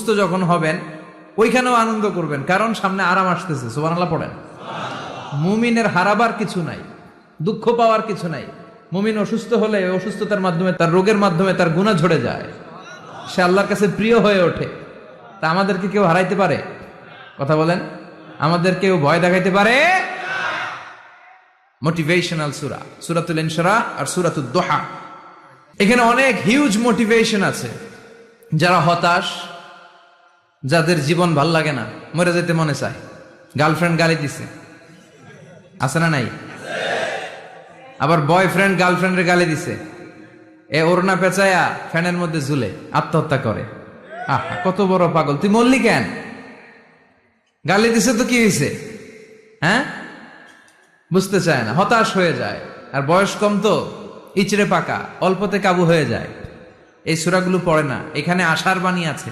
অসুস্থ যখন হবেন ওইখানেও আনন্দ করবেন, কারণ সামনে আরাম আসতেছে। সুবহানাল্লাহ পড়েন। মুমিনের হারাবার কিছু নাই, দুঃখ পাওয়ার কিছু নাই। মুমিন অসুস্থ হলে অসুস্থতার মাধ্যমে, তার রোগের মাধ্যমে তার গুনাহ ঝরে যায়, সে আল্লাহর কাছে প্রিয় হয়ে ওঠে। তা আমাদেরকে কেউ হারাইতে পারে? কথা বলেন, আমাদের কেউ ভয় দেখাইতে পারে? মোটিভেশনাল সূরা, সূরাতুল ইনশিরাহ আর সূরাতুদ দুহা। এখানে অনেক হিউজ মোটিভেশন আছে। যারা হতাশ, যাদের জীবন ভাল লাগে না, মরে যেতে মনে চায়, গার্লফ্রেন্ড গালি দিছে, আছে না নাই? আবার বয়ফ্রেন্ড গার্লফ্রেন্ডের গালি দিছে, এ ওড়না পেঁচায়া ফ্যানের মধ্যে ঝুলে আত্মহত্যা করে। আহা, কত বড় পাগল! তুই মরলি কেন? গালি দিছে তো কি হয়েছে? হ্যাঁ, বুঝতে চায় না, হতাশ হয়ে যায়। আর বয়স কম তো, ইচড়ে পাকা, অল্পতে কাবু হয়ে যায়। এই সূরাগুলো পড়ে না। এখানে আশার বাণী আছে।